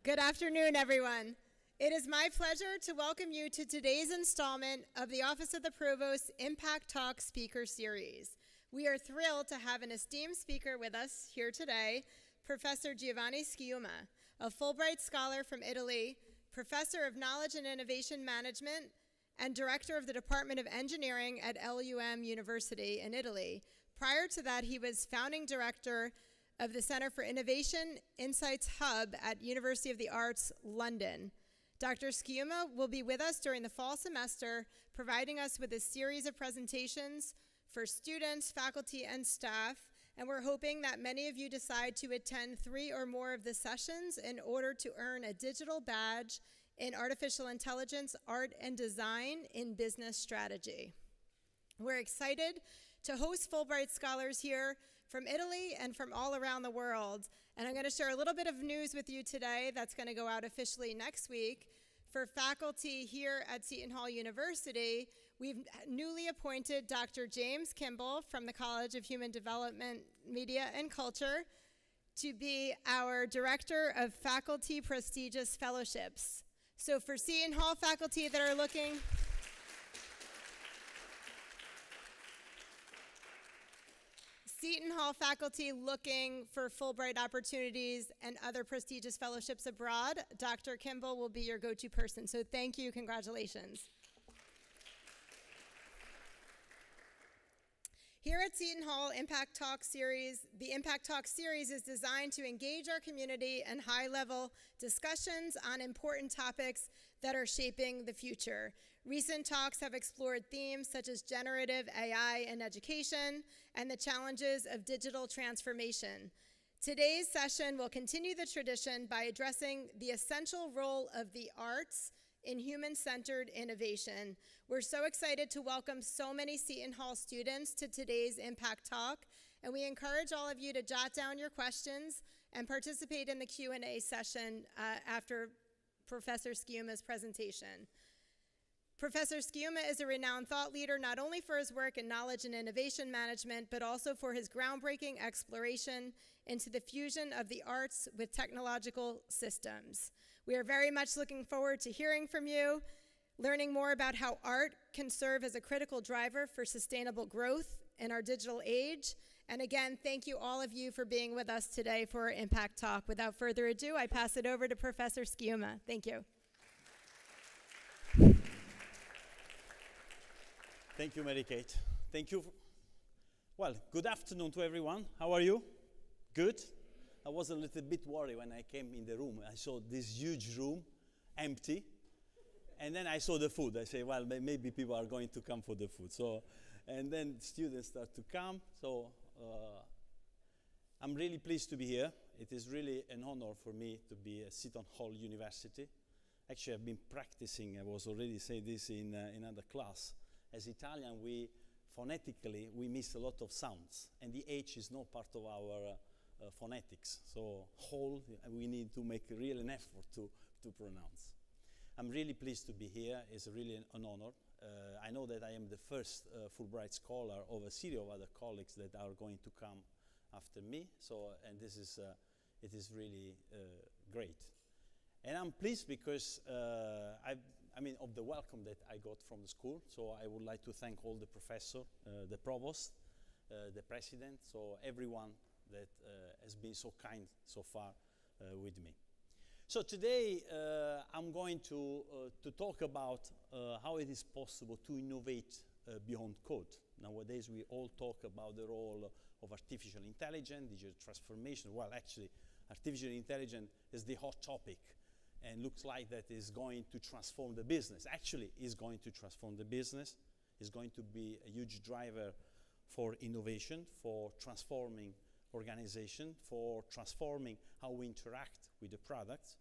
Good afternoon, everyone. It is my pleasure to welcome you to today's installment of the Office of the Provost Impact Talk Speaker Series. We are thrilled to have an esteemed speaker with us here today, Professor Giovanni Schiuma, a Fulbright scholar from Italy, Professor of Knowledge and Innovation Management, and Director of the Department of Engineering at LUM University in Italy. Prior to that, he was founding director of the Center for Innovation Insights Hub at University of the Arts, London. Dr. Schiuma will be with us during the fall semester, providing us with a series of presentations for students, faculty, and staff, and we're hoping that many of you decide to attend 3 or more of the sessions in order to earn a digital badge in artificial intelligence, art, and design in business strategy. We're excited to host Fulbright scholars here from Italy and from all around the world. And I'm going to share a little bit of news with you today that's going to go out officially next week. For faculty here at Seton Hall University, we've newly appointed Dr. James Kimball from the College of Human Development, Media, and Culture to be our Director of Faculty Prestigious Fellowships. So for Seton Hall faculty that are looking for Fulbright opportunities and other prestigious fellowships abroad, Dr. Kimball will be your go-to person. So thank you, congratulations. Here at Seton Hall Impact Talk Series, the Impact Talk Series is designed to engage our community in high-level discussions on important topics that are shaping the future. Recent talks have explored themes such as generative AI in education and the challenges of digital transformation. Today's session will continue the tradition by addressing the essential role of the arts in human-centered innovation. We're so excited to welcome so many Seton Hall students to today's Impact Talk, and we encourage all of you to jot down your questions and participate in the Q&A session after Professor Schiuma's presentation. Professor Schiuma is a renowned thought leader not only for his work in knowledge and innovation management, but also for his groundbreaking exploration into the fusion of the arts with technological systems. We are very much looking forward to hearing from you, learning more about how art can serve as a critical driver for sustainable growth in our digital age. And again, thank you all of you for being with us today for our Impact Talk. Without further ado, I pass it over to Professor Schiuma. Thank you. Thank you, Mary Kate. Thank you. Well, good afternoon to everyone. How are you? Good? I was a little bit worried when I came in the room. I saw this huge room, empty, and then I saw the food. I say, well, maybe people are going to come for the food. So, and then students start to come. So I'm really pleased to be here. It is really an honor for me to be at Seton Hall University. Actually, I've been practicing. I was already saying this in another class. As Italian, phonetically, we miss a lot of sounds, and the H is not part of our phonetics. So whole, we need to make really an effort to pronounce. I'm really pleased to be here. It's really an honor. I know that I am the first Fulbright scholar of a series of other colleagues that are going to come after me. So, and this is, it is really great. And I'm pleased because of the welcome that I got from the school. So I would like to thank all the professors, the provost, the president, so everyone that has been so kind so far with me. So today I'm going to talk about how it is possible to innovate beyond code. Nowadays we all talk about the role of artificial intelligence, digital transformation. Well, actually, artificial intelligence is the hot topic, and looks like that is going to transform the business. Actually, is going to transform the business. Is going to be a huge driver for innovation, for transforming organization, for transforming how we interact with the products.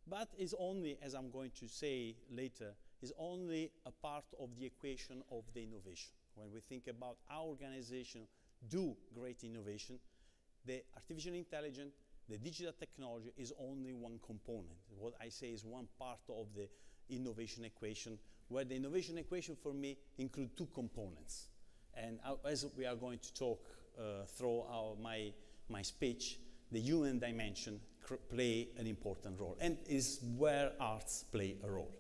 But is only, as I'm going to say later, is only a part of the equation of the innovation. When we think about how organizations do great innovation, the artificial intelligence, the digital technology is only one component. What I say is one part of the innovation equation, where the innovation equation for me includes 2 components. And as we are going to talk through my speech, the human dimension play an important role, and is where arts play a role.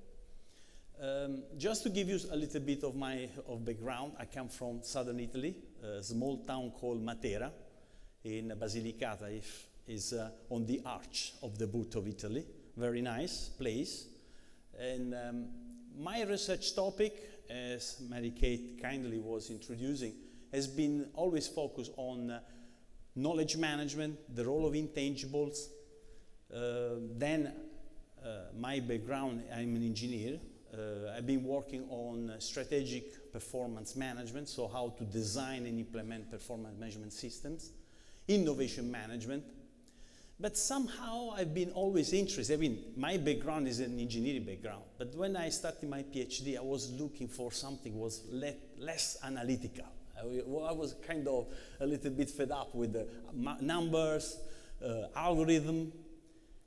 Just to give you a little bit of my background, I come from southern Italy, a small town called Matera in Basilicata, is on the arch of the boot of Italy. Very nice place. And my research topic, as Mary-Kate kindly was introducing, has been always focused on knowledge management, the role of intangibles. Then my background, I'm an engineer. I've been working on strategic performance management, so how to design and implement performance management systems, innovation management. But somehow I've been always interested. I mean, my background is an engineering background, but when I started my PhD, I was looking for something was less analytical. I was kind of a little bit fed up with the numbers, algorithm.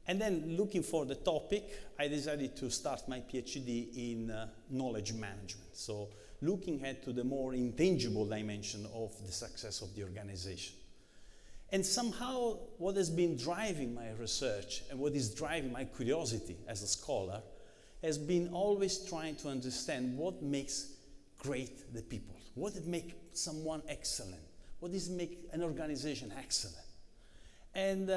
And then looking for the topic, I decided to start my PhD in knowledge management. So looking at to the more intangible dimension of the success of the organization. And somehow what has been driving my research and what is driving my curiosity as a scholar has been always trying to understand what makes great the people, what makes someone excellent, what is make an organization excellent. And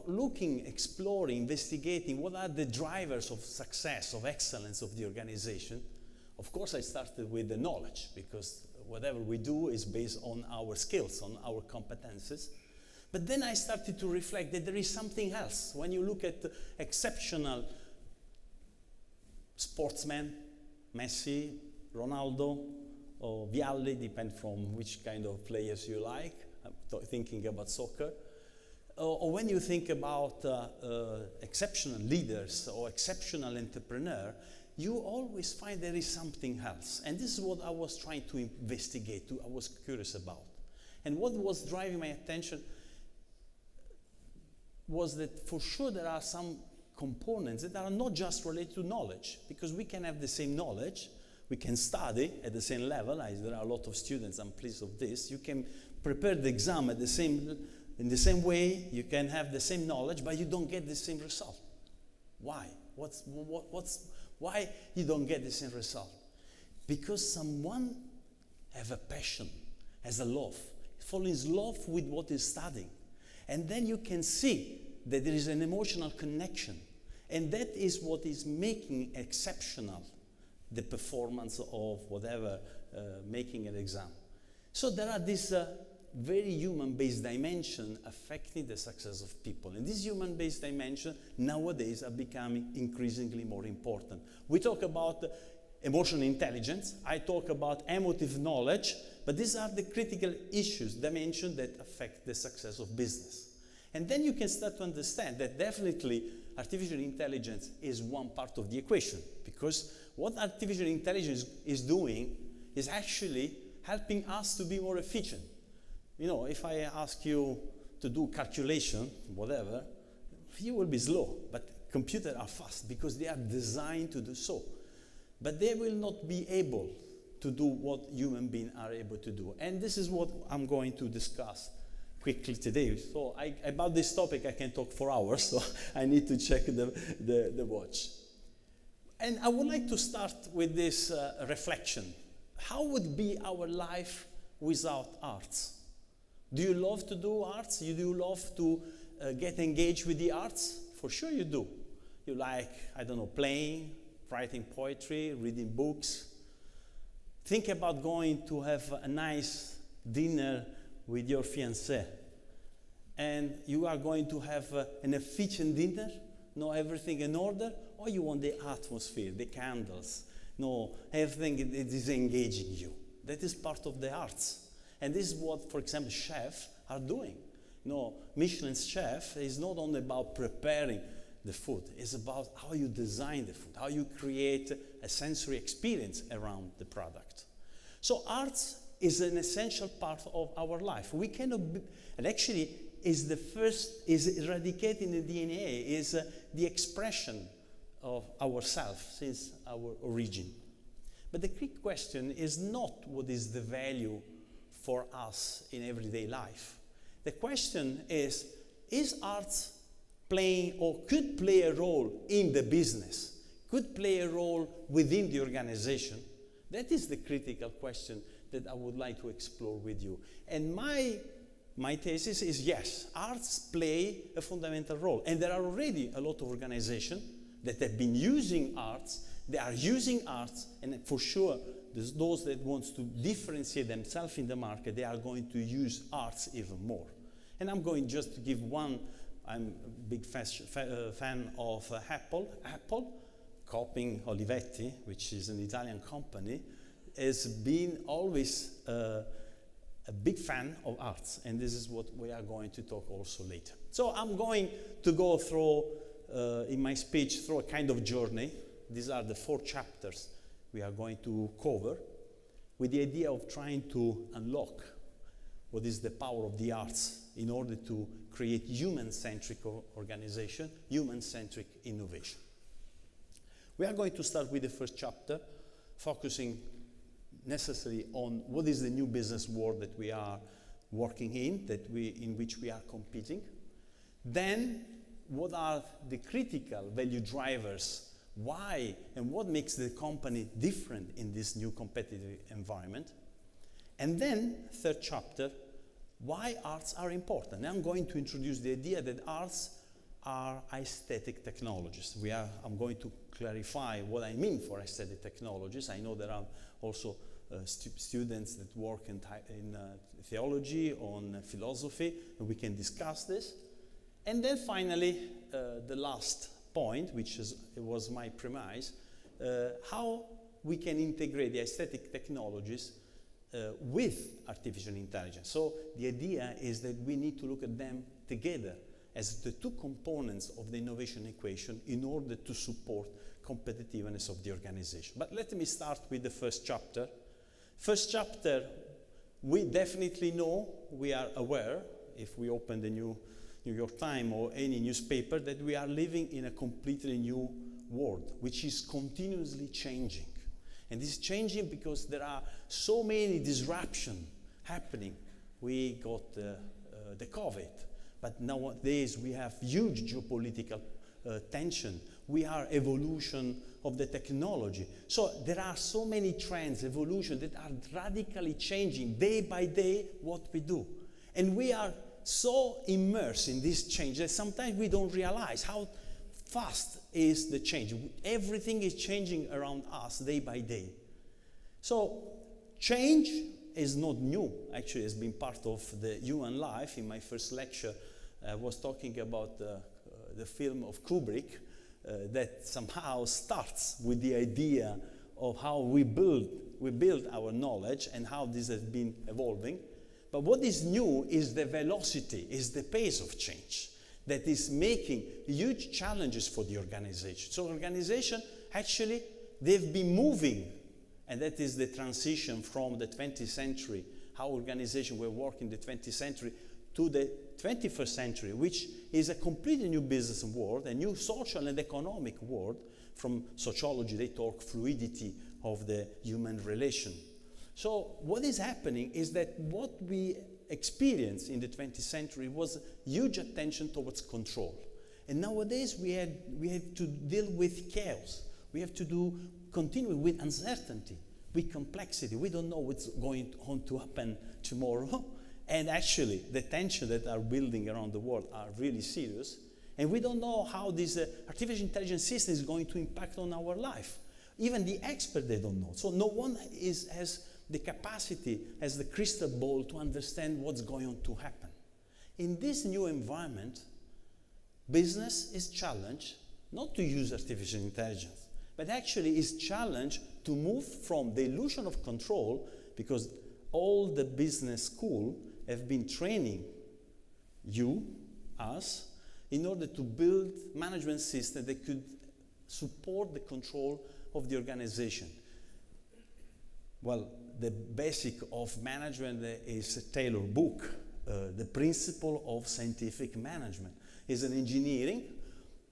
looking, exploring, investigating what are the drivers of success, of excellence of the organization. Of course, I started with the knowledge, because whatever we do is based on our skills, on our competences. But then I started to reflect that there is something else. When you look at exceptional sportsmen, Messi, Ronaldo, or Vialli, depend from which kind of players you like. I'm thinking about soccer. Or when you think about exceptional leaders or exceptional entrepreneur, you always find there is something else. And this is what I was trying to investigate, I was curious about. And what was driving my attention was that for sure there are some components that are not just related to knowledge, because we can have the same knowledge, we can study at the same level, there are a lot of students, I'm pleased of this, you can prepare the exam at in the same way, you can have the same knowledge, but you don't get the same result. Why? Why you don't get the same result? Because someone have a passion, has a love, falls in love with what he's studying. And then you can see that there is an emotional connection. And that is what is making exceptional the performance of whatever, making an exam. So there are these very human-based dimension affecting the success of people. And this human-based dimension nowadays are becoming increasingly more important. We talk about emotional intelligence, I talk about emotive knowledge, but these are the critical issues, dimensions that affect the success of business. And then you can start to understand that definitely artificial intelligence is one part of the equation, because what artificial intelligence is doing is actually helping us to be more efficient. You know, if I ask you to do calculation, whatever, you will be slow, but computers are fast because they are designed to do so. But they will not be able to do what human beings are able to do. And this is what I'm going to discuss quickly today. So about this topic I can talk for hours, so I need to check the watch. And I would like to start with this reflection. How would be our life without arts? Do you love to do arts? Do you love to get engaged with the arts? For sure you do. You like, I don't know, playing, writing poetry, reading books. Think about going to have a nice dinner with your fiancé. And you are going to have an efficient dinner, know everything in order, or you want the atmosphere, the candles, know everything that is engaging you. That is part of the arts. And this is what, for example, chefs are doing. You know, Michelin's chef is not only about preparing the food, it's about how you design the food, how you create a sensory experience around the product. So arts is an essential part of our life. We cannot be, and actually is eradicating the DNA, is the expression of ourselves since our origin. But the key question is not what is the value for us in everyday life. The question is arts playing or could play a role in the business, could play a role within the organization? That is the critical question that I would like to explore with you. And my thesis is yes, arts play a fundamental role. And there are already a lot of organizations that have been using arts. They are using arts, and for sure, those that want to differentiate themselves in the market, they are going to use arts even more. And I'm going just to give one. I'm a big fan of Apple. Apple, copying Olivetti, which is an Italian company, has been always a big fan of arts, and this is what we are going to talk also later. So I'm going to go through, in my speech, through a kind of journey. These are the 4 chapters we are going to cover, with the idea of trying to unlock what is the power of the arts in order to create human-centric organization, human-centric innovation. We are going to start with the first chapter, focusing necessarily on what is the new business world that we are working in which we are competing. Then, what are the critical value drivers? Why and what makes the company different in this new competitive environment? And then, third chapter, why arts are important. And I'm going to introduce the idea that arts are aesthetic technologies. I'm going to clarify what I mean for aesthetic technologies. I know there are also students that work in theology, on philosophy, and we can discuss this. And then finally, the last point, which was my premise, how we can integrate the aesthetic technologies with artificial intelligence. So the idea is that we need to look at them together as the 2 components of the innovation equation in order to support competitiveness of the organization. But let me start with the first chapter. First chapter, we definitely know, we are aware, if we open the New York Times or any newspaper, that we are living in a completely new world, which is continuously changing. And this is changing because there are so many disruptions happening. We got the COVID, but nowadays we have huge geopolitical tension. We are evolution of the technology. So there are so many trends, evolution, that are radically changing day by day what we do. And we are so immersed in this change that sometimes we don't realize how fast is the change. Everything is changing around us day by day. So change is not new. Actually, it's been part of the human life. In my first lecture, I was talking about the film of Kubrick that somehow starts with the idea of how we build our knowledge and how this has been evolving. But what is new is the velocity, is the pace of change that is making huge challenges for the organization. So organization, actually, they've been moving, and that is the transition from the 20th century, how organizations were working in the 20th century, to the 21st century, which is a completely new business world, a new social and economic world. From sociology, they talk fluidity of the human relation. So what is happening is that what we experienced in the 20th century was huge attention towards control. And nowadays we had to deal with chaos. We have to continue with uncertainty, with complexity. We don't know what's going to happen tomorrow. And actually, the tensions that are building around the world are really serious. And we don't know how this artificial intelligence system is going to impact on our life. Even the experts, they don't know. So no one has the capacity, has the crystal ball to understand what's going on to happen. In this new environment, business is challenged not to use artificial intelligence, but actually is challenged to move from the illusion of control, because all the business school have been training us, in order to build management systems that could support the control of the organization. Well, the basic of management is a Taylor book, The Principle of Scientific Management. It's an engineering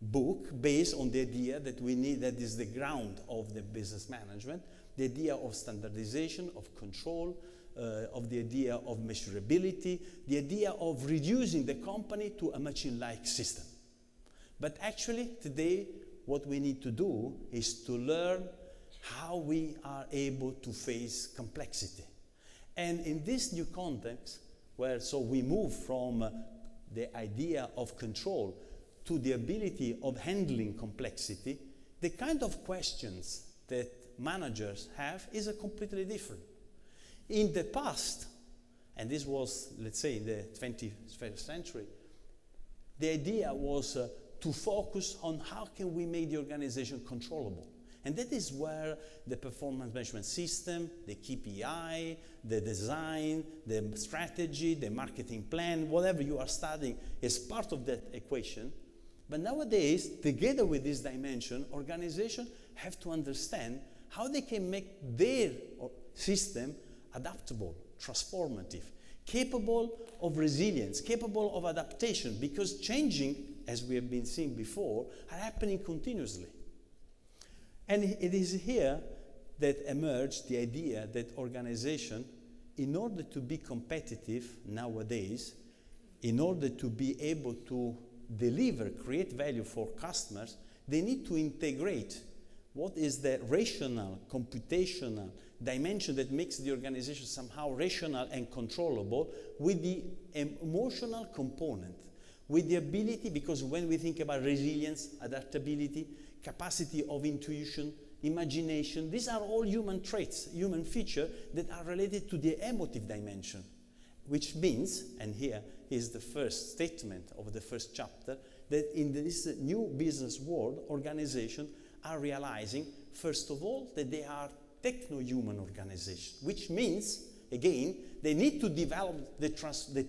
book based on the idea that we need, that is the ground of the business management, the idea of standardization, of control, of the idea of measurability, the idea of reducing the company to a machine-like system. But actually, today, what we need to do is to learn how we are able to face complexity. And in this new context, where so we move from the idea of control to the ability of handling complexity, the kind of questions that managers have is a completely different. In the past, and this was, let's say, in the 21st century, the idea was to focus on how can we make the organization controllable. And that is where the performance management system, the KPI, the design, the strategy, the marketing plan, whatever you are studying is part of that equation. But nowadays, together with this dimension, organizations have to understand how they can make their system adaptable, transformative, capable of resilience, capable of adaptation, because changing, as we have been seeing before, are happening continuously. And it is here that emerged the idea that organization, in order to be competitive nowadays, in order to be able to deliver, create value for customers, they need to integrate what is the rational, computational dimension that makes the organization somehow rational and controllable with the emotional component, with the ability, because when we think about resilience, adaptability, capacity of intuition, imagination, these are all human traits, human features that are related to the emotive dimension, which means, and here is the first statement of the first chapter, that in this new business world, organizations are realizing, first of all, that they are techno-human organizations, which means, again, they need to develop the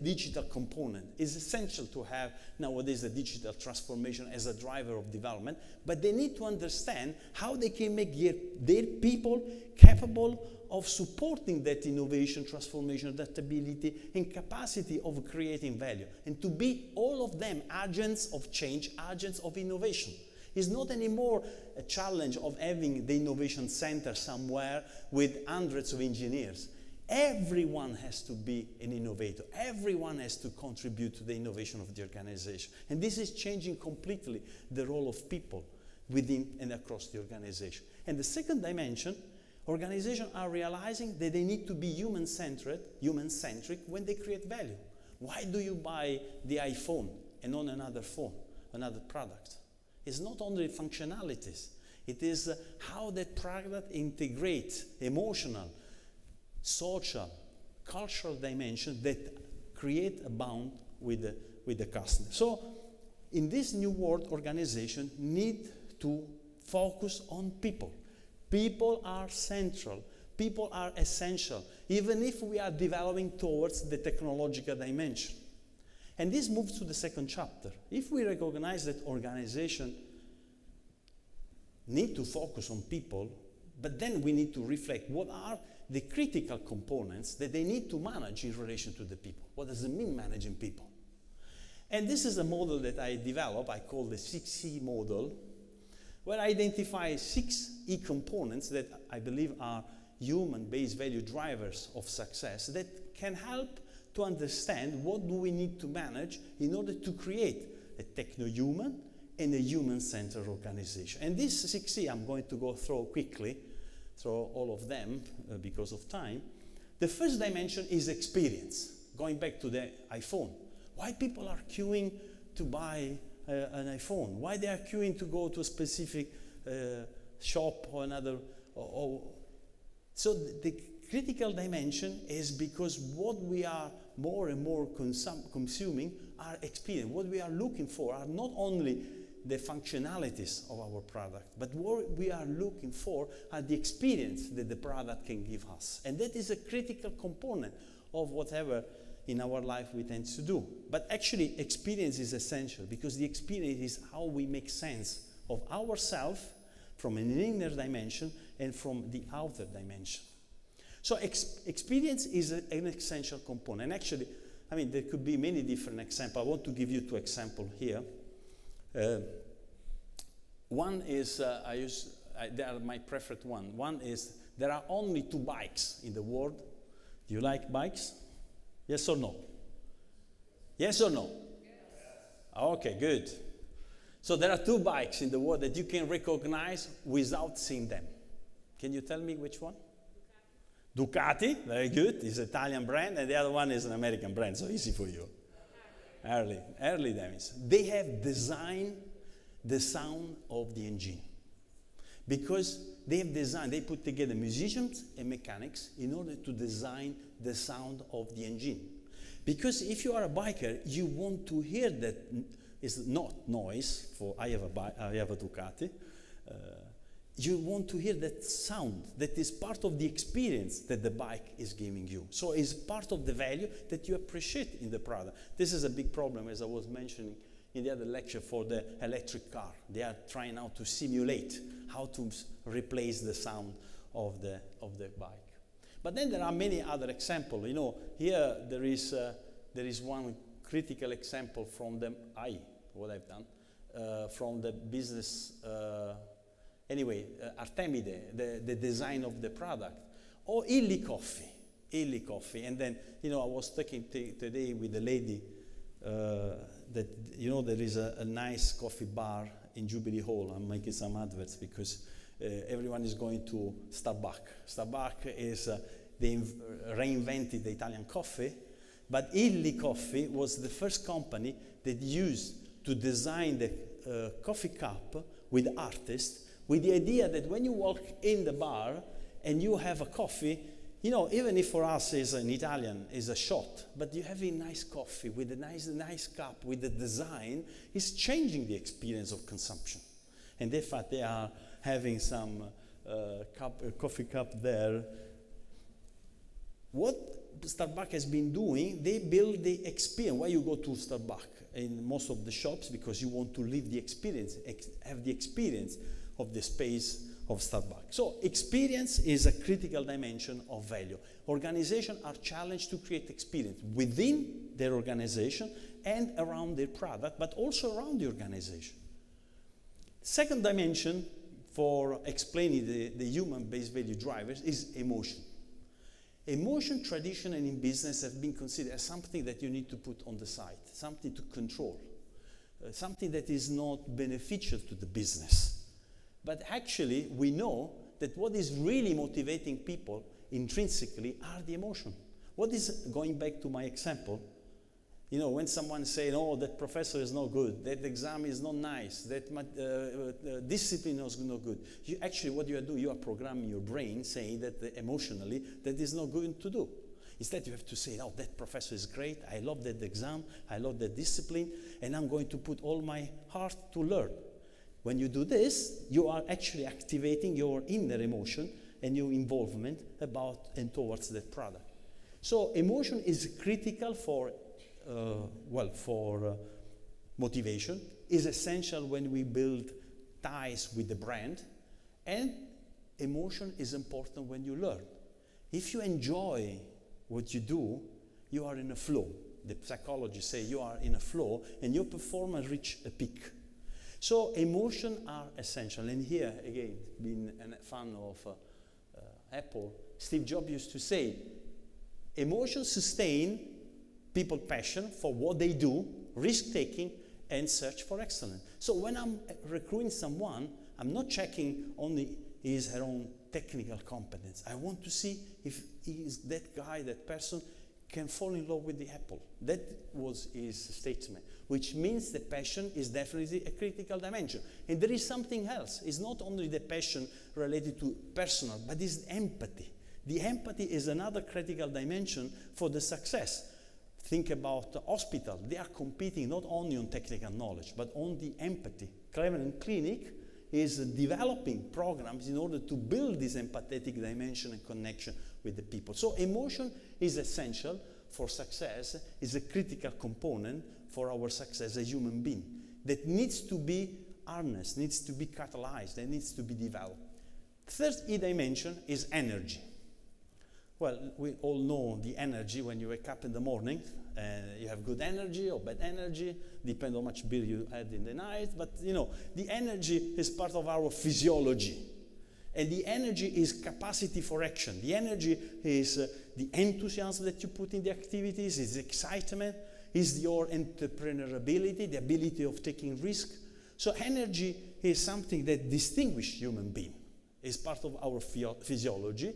digital component. It's essential to have nowadays a digital transformation as a driver of development, but they need to understand how they can make their people capable of supporting that innovation, transformation, adaptability, and capacity of creating value, and to be all of them agents of change, agents of innovation. It's not anymore a challenge of having the innovation center somewhere with hundreds of engineers. Everyone has to be an innovator. Everyone has to contribute to the innovation of the organization. And this is changing completely the role of people within and across the organization. And the second dimension, organizations are realizing that they need to be human-centric when they create value. Why do you buy the iPhone and not another phone, another product? It's not only functionalities. It is how that product integrates emotional, social, cultural dimension that create a bond with the customer. So in this new world, organization need to focus on people. People are central. People are essential, even if we are developing towards the technological dimension. And this moves to the second chapter. If we recognize that organizations need to focus on people, but then we need to reflect what are the critical components that they need to manage in relation to the people. What does it mean managing people? And this is a model that I developed, I call the 6E model, where I identify 6 E components that I believe are human-based value drivers of success that can help to understand what do we need to manage in order to create a techno-human and a human-centered organization. And this 6E I'm going to go through quickly, through all of them because of time. The first dimension is experience. Going back to the iPhone. Why people are queuing to buy an iPhone? Why they are queuing to go to a specific shop or another? So the critical dimension is because what we are more and more consuming are experience. What we are looking for are not only the functionalities of our product, but what we are looking for are the experience that the product can give us. And that is a critical component of whatever in our life we tend to do. But actually, experience is essential because the experience is how we make sense of ourselves from an inner dimension and from the outer dimension. So experience is an essential component. And actually, I mean, there could be many different examples. I want to give you 2 examples here. One is, they are my preferred one. One is, there are only 2 bikes in the world. Do you like bikes? Yes or no? Yes or no? Yes. Okay, good. So there are two bikes in the world that you can recognize without seeing them. Can you tell me which one? Ducati, very good, is an Italian brand, and the other one is an American brand, so easy for you. Harley Davidson. They have designed the sound of the engine. Because they put together musicians and mechanics in order to design the sound of the engine. Because if you are a biker, you want to hear that it's not noise, I have a Ducati, you want to hear that sound that is part of the experience that the bike is giving you. So it's part of the value that you appreciate in the product. This is a big problem, as I was mentioning in the other lecture, for the electric car. They are trying now to simulate how to replace the sound of the bike. But then there are many other examples. You know, here there is one critical example from what I've done, from the business. Artemide, the design of the product, or Illy Coffee. And then, you know, I was talking today with a lady that, you know, there is a nice coffee bar in Jubilee Hall. I'm making some adverts because everyone is going to Starbucks. Starbucks is, they reinvented the Italian coffee, but Illy Coffee was the first company that used to design the coffee cup with artists, with the idea that when you walk in the bar and you have a coffee, you know, even if for us as an Italian is a shot, but you have a nice coffee with a nice cup with the design, is changing the experience of consumption. And in fact, they are having some coffee cup there. What Starbucks has been doing, they build the experience. Why you go to Starbucks in most of the shops? Because you want to live the experience, have the experience of the space of Starbucks. So experience is a critical dimension of value. Organizations are challenged to create experience within their organization and around their product, but also around the organization. Second dimension for explaining the human-based value drivers is emotion. Emotion, tradition, and in business have been considered as something that you need to put on the side, something to control, something that is not beneficial to the business. But actually, we know that what is really motivating people intrinsically are the emotion. What is, going back to my example, you know, when someone says, oh, that professor is not good, that exam is not nice, that discipline is not good. Actually, what you do, you are programming your brain saying that emotionally, that is not good to do. Instead, you have to say, oh, that professor is great, I love that exam, I love that discipline, and I'm going to put all my heart to learn. When you do this, you are actually activating your inner emotion and your involvement about and towards that product. So emotion is critical for motivation, is essential when we build ties with the brand, and emotion is important when you learn. If you enjoy what you do, you are in a flow. The psychologists say you are in a flow and your performance reach a peak. So emotions are essential. And here, again, being a fan of Apple, Steve Jobs used to say, emotions sustain people's passion for what they do, risk-taking, and search for excellence. So when I'm recruiting someone, I'm not checking only his or her own technical competence. I want to see if that guy, that person, can fall in love with the Apple. That was his statement, which means the passion is definitely a critical dimension. And there is something else. It's not only the passion related to personal, but it's empathy. The empathy is another critical dimension for the success. Think about the hospital. They are competing not only on technical knowledge, but on the empathy. Cleveland Clinic is developing programs in order to build this empathetic dimension and connection with the people. So emotion is essential for success, is a critical component for our success as a human being that needs to be harnessed, needs to be catalyzed, and needs to be developed. Third E dimension is energy. Well, we all know the energy when you wake up in the morning. You have good energy or bad energy, depends how much beer you had in the night. But you know, the energy is part of our physiology. And the energy is capacity for action. The energy is the enthusiasm that you put in the activities, is excitement, is your entrepreneurability, the ability of taking risk. So energy is something that distinguishes human beings. It's part of our physiology.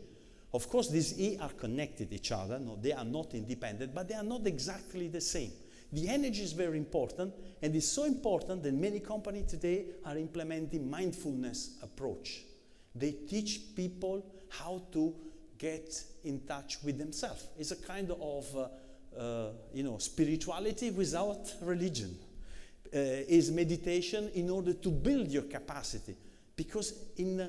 Of course, these E are connected to each other. No, they are not independent, but they are not exactly the same. The energy is very important, and it's so important that many companies today are implementing mindfulness approach. They teach people how to get in touch with themselves. It's a kind of spirituality without religion. Is meditation in order to build your capacity. Because in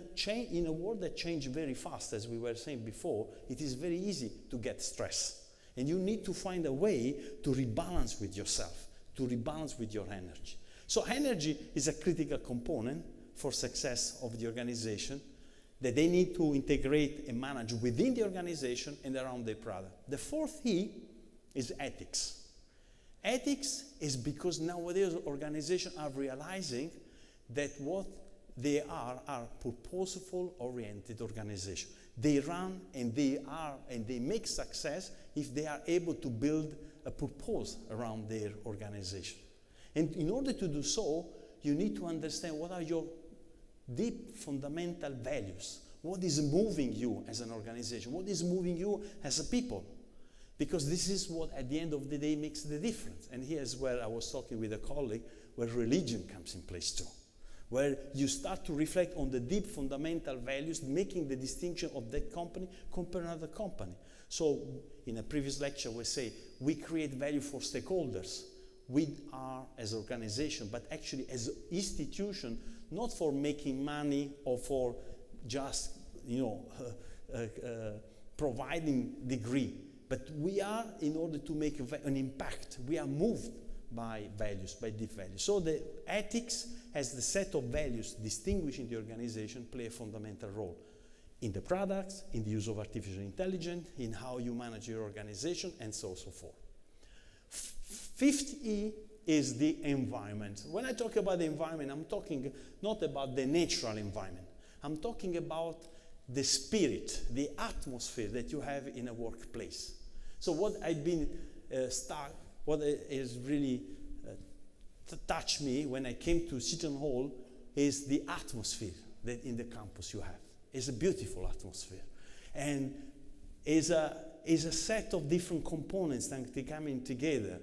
a world that changes very fast, as we were saying before, it is very easy to get stressed. And you need to find a way to rebalance with yourself, to rebalance with your energy. So energy is a critical component for success of the organization that they need to integrate and manage within the organization and around their product. The fourth E is ethics. Ethics is because nowadays organizations are realizing that what they are purposeful-oriented organizations. They run and they make success if they are able to build a purpose around their organization. And in order to do so, you need to understand what are your deep fundamental values. What is moving you as an organization? What is moving you as a people? Because this is what, at the end of the day, makes the difference. And here's where I was talking with a colleague, where religion comes in place too. Where you start to reflect on the deep fundamental values, making the distinction of that company compared to another company. So, in a previous lecture, we say, we create value for stakeholders. We are as an organization, but actually as an institution, not for making money or for just, providing degree. But we are, in order to make an impact, we are moved by values, by deep values. So the ethics as the set of values distinguishing the organization play a fundamental role in the products, in the use of artificial intelligence, in how you manage your organization, and so forth. Fifth E is the environment. When I talk about the environment, I'm talking not about the natural environment. I'm talking about the spirit, the atmosphere that you have in a workplace. So what I've been what has really touched me when I came to Seton Hall is the atmosphere that in the campus you have. It's a beautiful atmosphere. And is a set of different components that are coming together,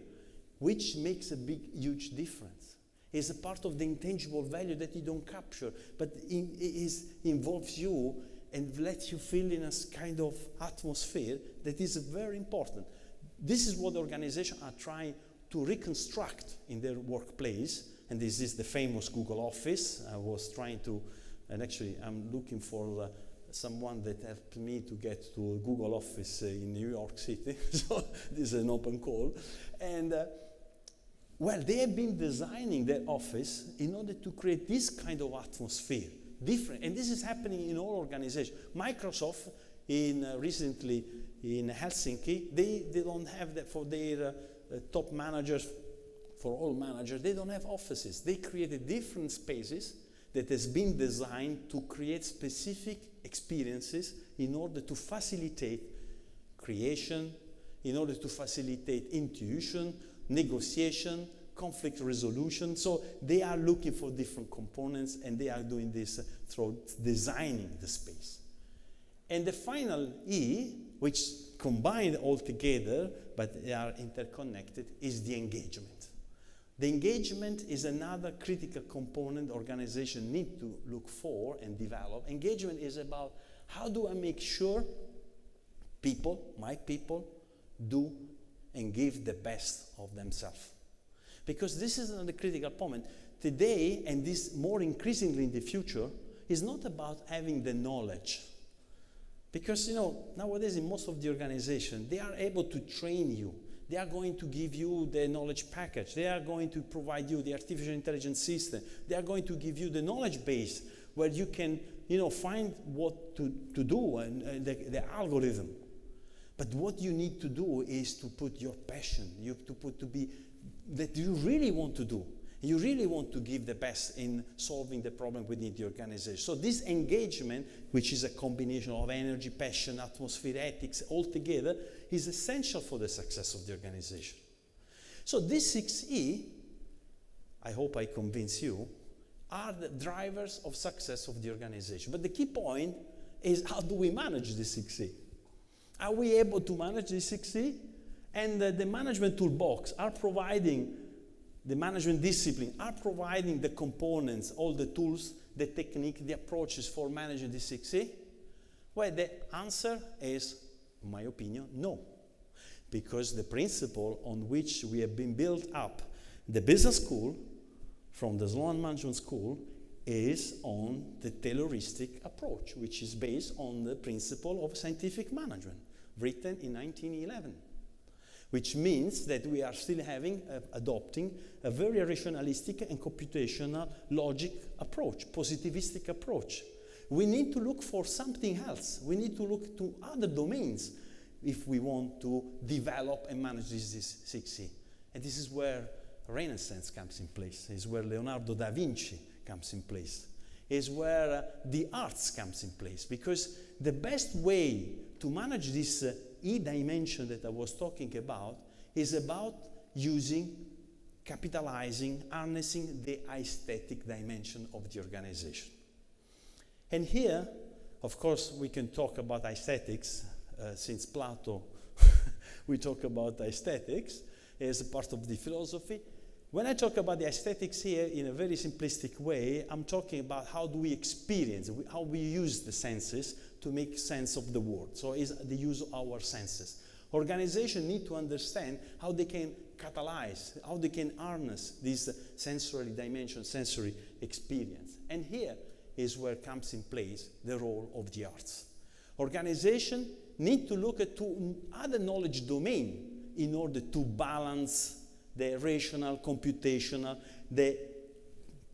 which makes a huge difference. It's a part of the intangible value that you don't capture, but it involves you and lets you feel in a kind of atmosphere that is very important. This is what organizations are trying to reconstruct in their workplace, and this is the famous Google Office. I was trying to, and actually I'm looking for someone that helped me to get to a Google Office in New York City, so this is an open call. And well, they have been designing their office in order to create this kind of atmosphere, different, and this is happening in all organizations. Microsoft, recently in Helsinki, they don't have that for their top managers, for all managers, they don't have offices. They created different spaces that has been designed to create specific experiences in order to facilitate creation, in order to facilitate intuition, negotiation, conflict resolution. So they are looking for different components, and they are doing this through designing the space. And the final E, which combined all together, but they are interconnected, is the engagement. The engagement is another critical component organizations need to look for and develop. Engagement is about how do I make sure people, my people, do and give the best of themselves. Because this is another critical point. Today, and this more increasingly in the future, is not about having the knowledge. Because, nowadays in most of the organizations, they are able to train you. They are going to give you the knowledge package. They are going to provide you the artificial intelligence system. They are going to give you the knowledge base where you can, find what to do and the algorithm. But what you need to do is to put your passion, that you really want to do. You really want to give the best in solving the problem within the organization. So this engagement, which is a combination of energy, passion, atmosphere, ethics, all together, is essential for the success of the organization. So this 6E, I hope I convince you, are the drivers of success of the organization. But the key point is, how do we manage the 6C? Are we able to manage the 6C? And the management toolbox are providing, the management discipline are providing the components, all the tools, the technique, the approaches for managing the 6C? Well, the answer is, in my opinion, no. Because the principle on which we have been built up, the business school, from the Sloan Management School, is on the Tayloristic approach, which is based on the principle of scientific management, written in 1911. Which means that we are still adopting a very rationalistic and computational logic approach, positivistic approach. We need to look for something else. We need to look to other domains if we want to develop and manage this 6C. And this is where Renaissance comes in place, is where Leonardo da Vinci comes in place, is where the arts comes in place. Because the best way to manage this E dimension that I was talking about is about using, capitalizing, harnessing the aesthetic dimension of the organization. And here, of course, we can talk about aesthetics. Since Plato, we talk about aesthetics as a part of the philosophy. When I talk about the aesthetics here in a very simplistic way, I'm talking about how do we experience, how we use the senses to make sense of the world. So it's the use of our senses. Organizations need to understand how they can catalyze, how they can harness this sensory dimension, sensory experience. And here is where comes in place the role of the arts. Organizations need to look at other knowledge domains in order to balance the rational, computational, the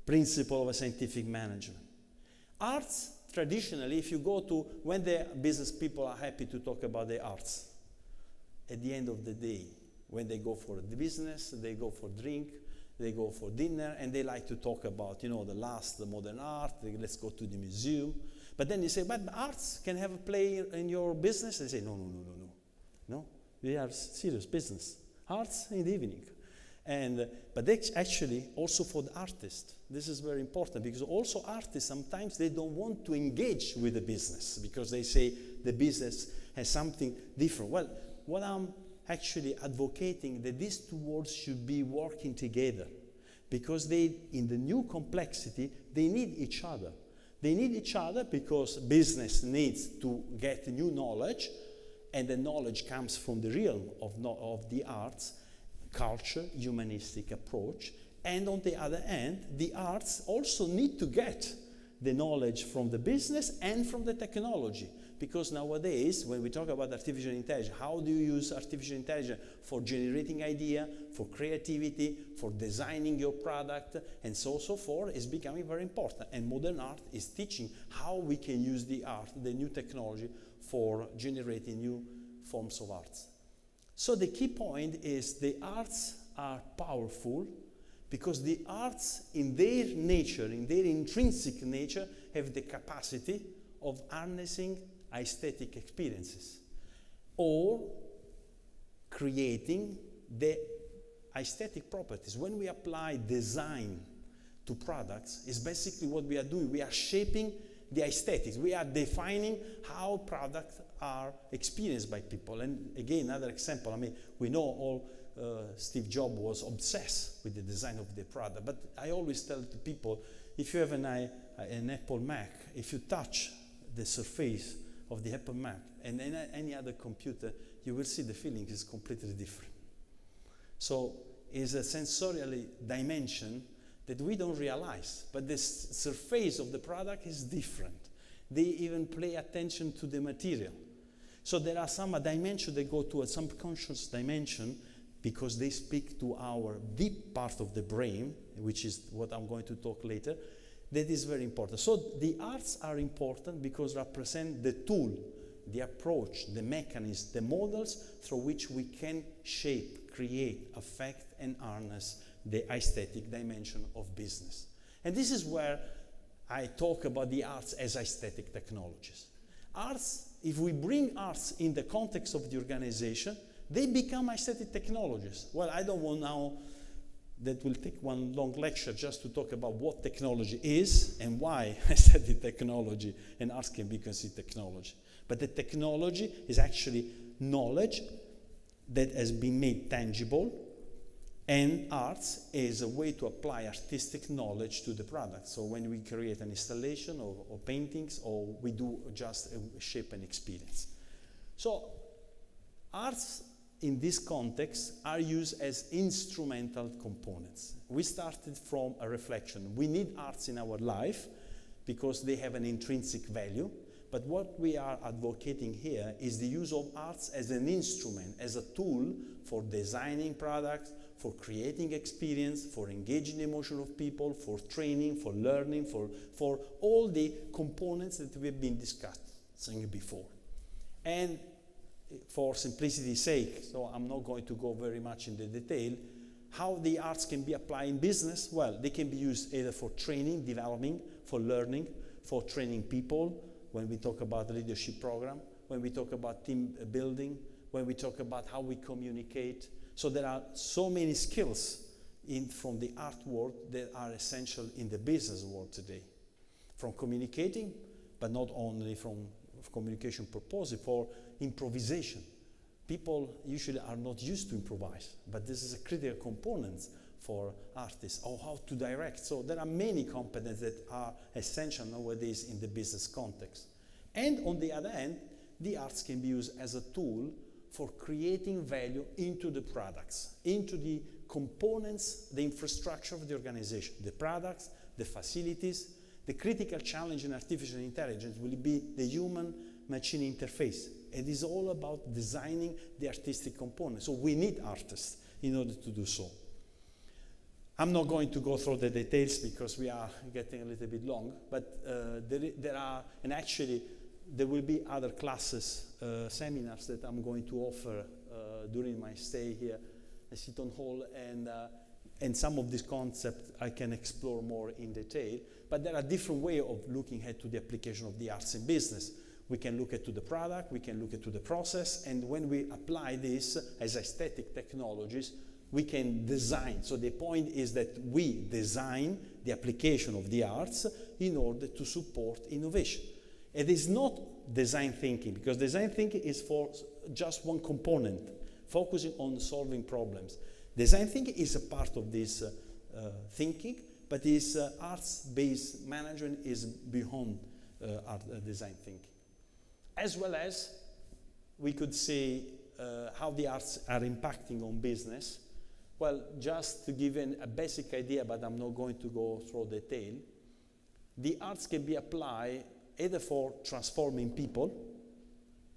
principle of a scientific management. Arts, traditionally, if you go to, when the business people are happy to talk about the arts, at the end of the day, when they go for the business, they go for drink, they go for dinner, and they like to talk about, the modern art, let's go to the museum. But then you say, but arts can have a play in your business? They say, no, we are serious business. Arts in the evening. But actually, also for the artist, this is very important, because also artists, sometimes they don't want to engage with the business, because they say the business has something different. Well, what I'm actually advocating, that these two worlds should be working together, because in the new complexity, they need each other. They need each other because business needs to get new knowledge, and the knowledge comes from the realm of the arts, culture, humanistic approach. And on the other hand, the arts also need to get the knowledge from the business and from the technology. Because nowadays, when we talk about artificial intelligence, how do you use artificial intelligence for generating idea, for creativity, for designing your product, and so forth, is becoming very important. And modern art is teaching how we can use the art, the new technology, for generating new forms of arts. So the key point is the arts are powerful because the arts, in their nature, in their intrinsic nature, have the capacity of harnessing aesthetic experiences or creating the aesthetic properties. When we apply design to products, it's basically what we are doing. We are shaping the aesthetics. We are defining how products are experienced by people. And again, another example, we know Steve Jobs was obsessed with the design of the product, but I always tell to people, if you have an Apple Mac, if you touch the surface of the Apple Mac and any other computer, you will see the feeling is completely different. So it's a sensorial dimension that we don't realize, but the surface of the product is different. They even pay attention to the material. So there are some dimensions that go to a subconscious dimension because they speak to our deep part of the brain, which is what I'm going to talk later. That is very important. So the arts are important because represent the tool, the approach, the mechanism, the models through which we can shape, create, affect, and harness the aesthetic dimension of business. And this is where I talk about the arts as aesthetic technologies. Arts, if we bring arts in the context of the organization, they become aesthetic technologies. Well, I don't want now that will take one long lecture just to talk about what technology is and why I said the technology, and arts can be considered technology. But the technology is actually knowledge that has been made tangible, and arts is a way to apply artistic knowledge to the product. So when we create an installation or paintings, or we do just shape an experience. So arts in this context are used as instrumental components. We started from a reflection. We need arts in our life because they have an intrinsic value. But what we are advocating here is the use of arts as an instrument, as a tool for designing products, for creating experience, for engaging the emotion of people, for training, for learning, for all the components that we have been discussing before. And for simplicity's sake, so I'm not going to go very much into detail, how the arts can be applied in business? Well, they can be used either for training, developing, for learning, for training people, when we talk about the leadership program, when we talk about team building, when we talk about how we communicate. So there are so many skills from the art world that are essential in the business world today. From communicating, but not only from communication purposes, for improvisation. People usually are not used to improvise, but this is a critical component for artists, or how to direct. So there are many competencies that are essential nowadays in the business context. And on the other hand, the arts can be used as a tool for creating value into the products, into the components, the infrastructure of the organization, the products, the facilities. The critical challenge in artificial intelligence will be the human-machine interface. It is all about designing the artistic component. So we need artists in order to do so. I'm not going to go through the details because we are getting a little bit long, but there are, and actually there will be other classes, seminars that I'm going to offer during my stay here at Seton Hall, and some of these concepts I can explore more in detail, but there are different ways of looking at to the application of the arts in business. We can look at to the product, we can look at to the process, and when we apply this as aesthetic technologies, we can design. So the point is that we design the application of the arts in order to support innovation. It is not design thinking, because design thinking is for just one component, focusing on solving problems. Design thinking is a part of this thinking, but this arts-based management is beyond design thinking. As well as we could say how the arts are impacting on business. Well, just to give a basic idea, but I'm not going to go through detail, the arts can be applied either for transforming people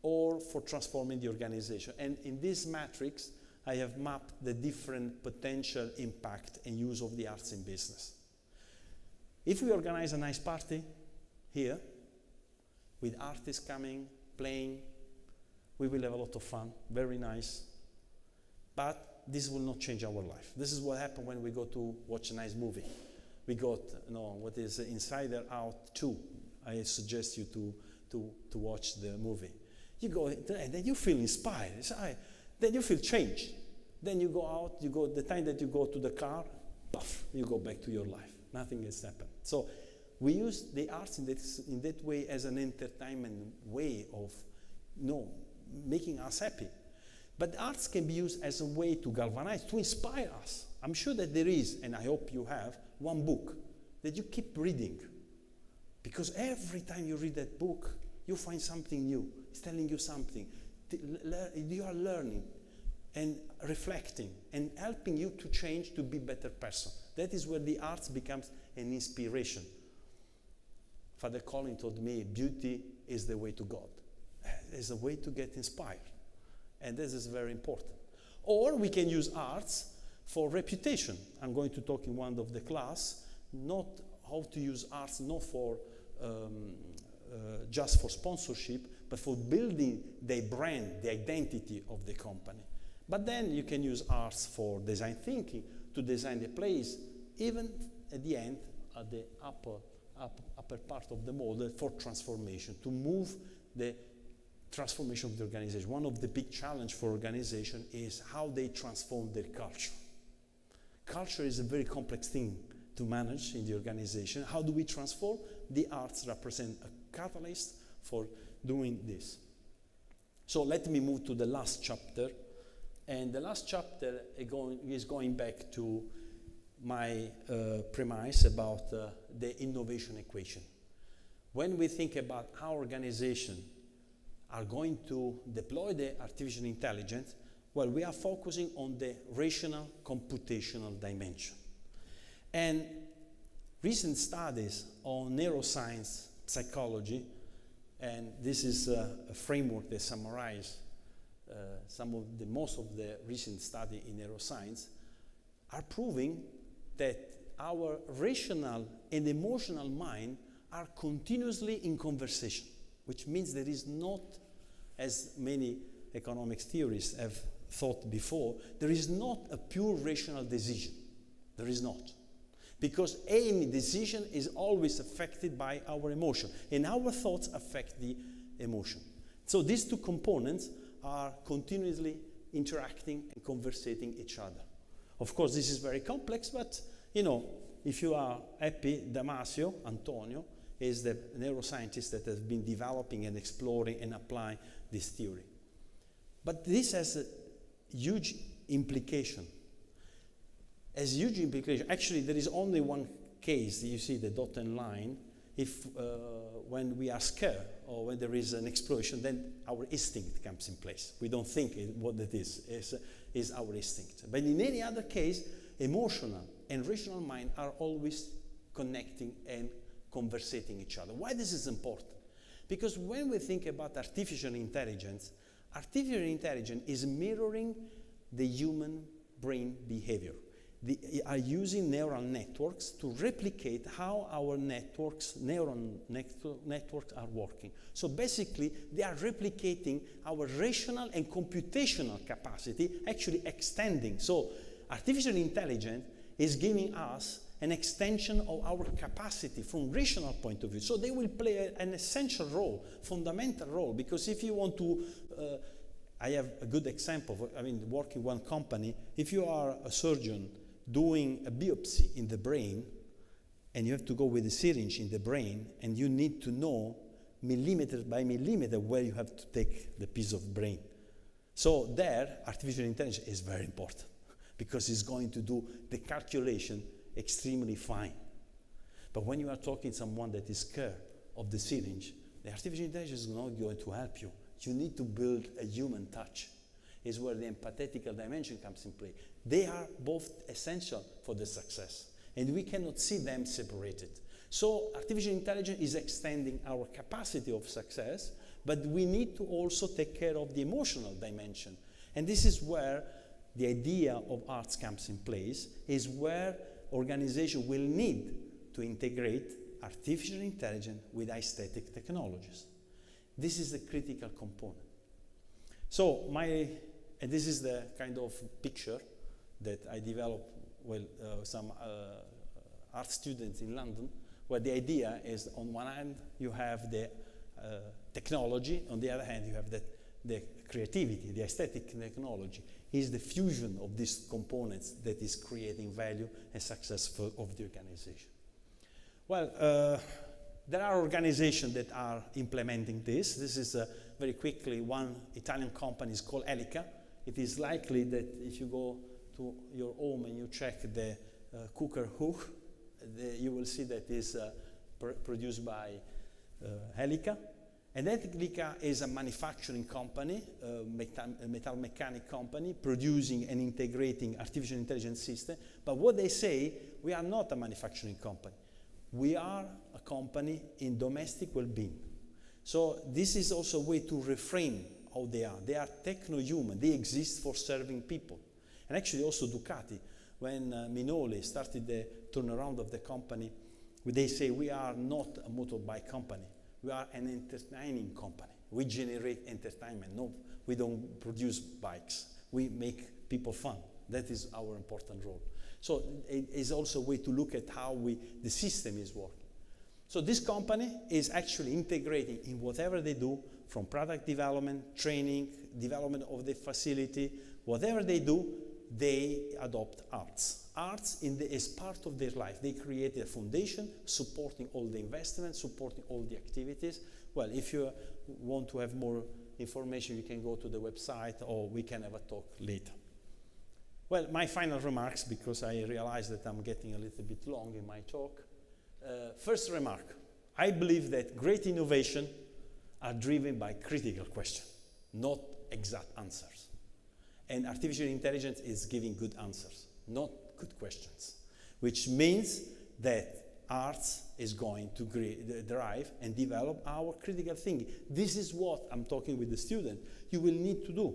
or for transforming the organization. And in this matrix, I have mapped the different potential impact and use of the arts in business. If we organize a nice party here, with artists coming, playing, we will have a lot of fun, very nice. But this will not change our life. This is what happens when we go to watch a nice movie. We got, what is Inside Out 2. I suggest you to watch the movie. You go, and then you feel inspired. Then you feel changed. Then you go out, the time that you go to the car, puff, you go back to your life. Nothing has happened. So we use the arts in that way as an entertainment way of making us happy. But arts can be used as a way to galvanize, to inspire us. I'm sure that there is, and I hope you have, one book that you keep reading. Because every time you read that book, you find something new. It's telling you something. You are learning and reflecting and helping you to change to be a better person. That is where the arts becomes an inspiration. Father Colin told me, beauty is the way to God. It's a way to get inspired. And this is very important. Or we can use arts for reputation. I'm going to talk in one of the class, not how to use arts, not for just for sponsorship, but for building the brand, the identity of the company. But then you can use arts for design thinking, to design the place, even at the end, at the upper part of the model, for transformation, to move the transformation of the organization. One of the big challenges for organization is how they transform their culture. Culture is a very complex thing to manage in the organization. How do we transform? The arts represent a catalyst for doing this. So let me move to the last chapter. And the last chapter is going back to my premise about the innovation equation. When we think about how organizations are going to deploy the artificial intelligence, well, we are focusing on the rational computational dimension. And recent studies on neuroscience, psychology, and this is a framework that summarizes most of the recent study in neuroscience, are proving that our rational and emotional mind are continuously in conversation, which means there is not, as many economics theorists have thought before, there is not a pure rational decision. There is not. Because any decision is always affected by our emotion, and our thoughts affect the emotion. So these two components are continuously interacting and conversating each other. Of course, this is very complex, but if you are happy, Damasio, Antonio, is the neuroscientist that has been developing and exploring and applying this theory. But this has a huge implication. Actually, there is only one case, you see the dotted line, if when we are scared or when there is an explosion, then our instinct comes in place. We don't think what it is our instinct. But in any other case, emotional and rational mind are always connecting and conversating each other. Why this is important? Because when we think about artificial intelligence is mirroring the human brain behavior. They are using neural networks to replicate how our neuron networks are working. So basically, they are replicating our rational and computational capacity, actually extending. So artificial intelligence is giving us an extension of our capacity from rational point of view. So they will play an essential role, fundamental role, because if you want to, I have a good example, working one company, if you are a surgeon doing a biopsy in the brain, and you have to go with a syringe in the brain, and you need to know millimeter by millimeter where you have to take the piece of brain. So there, artificial intelligence is very important, because it's going to do the calculation extremely fine. But when you are talking to someone that is scared of the syringe, the artificial intelligence is not going to help you. You need to build a human touch. Is where the empathetical dimension comes in play. They are both essential for the success, and we cannot see them separated. So artificial intelligence is extending our capacity of success, but we need to also take care of the emotional dimension. And this is where the idea of arts comes in place, is where organization will need to integrate artificial intelligence with aesthetic technologies. This is a critical component. So and this is the kind of picture that I developed with some art students in London, where the idea is, on one hand, you have the technology, on the other hand, you have the creativity, the aesthetic technology. Is the fusion of these components that is creating value and success of the organization. Well, there are organizations that are implementing this. This is very quickly, one Italian company is called Elica. It is likely that if you go to your home and you check the cooker hook, you will see that is produced by Elica. And Elica is a manufacturing company, a metal mechanic company, producing and integrating artificial intelligence system. But what they say, we are not a manufacturing company. We are a company in domestic well-being. So this is also a way to reframe how they are. They are techno-human. They exist for serving people. And actually also Ducati, when Minoli started the turnaround of the company, they say we are not a motorbike company. We are an entertaining company. We generate entertainment. No, we don't produce bikes. We make people fun. That is our important role. So it is also a way to look at how the system is working. So this company is actually integrating in whatever they do, from product development, training, development of the facility, whatever they do, they adopt arts. arts as part of their life. They created a foundation supporting all the investments, supporting all the activities. Well, if you want to have more information, you can go to the website or we can have a talk later. Well, my final remarks, because I realize that I'm getting a little bit long in my talk. First remark, I believe that great innovation are driven by critical questions, not exact answers. And artificial intelligence is giving good answers, not good questions, which means that arts is going to drive and develop our critical thinking. This is what I'm talking with the student. You will need to do.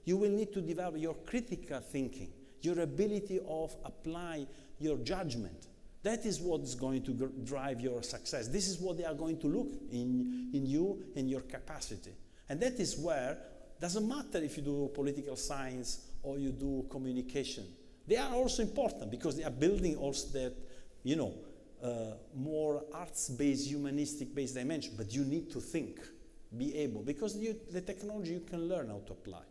You will need to develop your critical thinking, your ability of apply your judgment. That is what is going to drive your success. This is what they are going to look in you and your capacity. And that is where, doesn't matter if you do political science or you do communication. They are also important because they are building also that, more arts-based, humanistic-based dimension. But you need to think, be able, because the technology you can learn how to apply.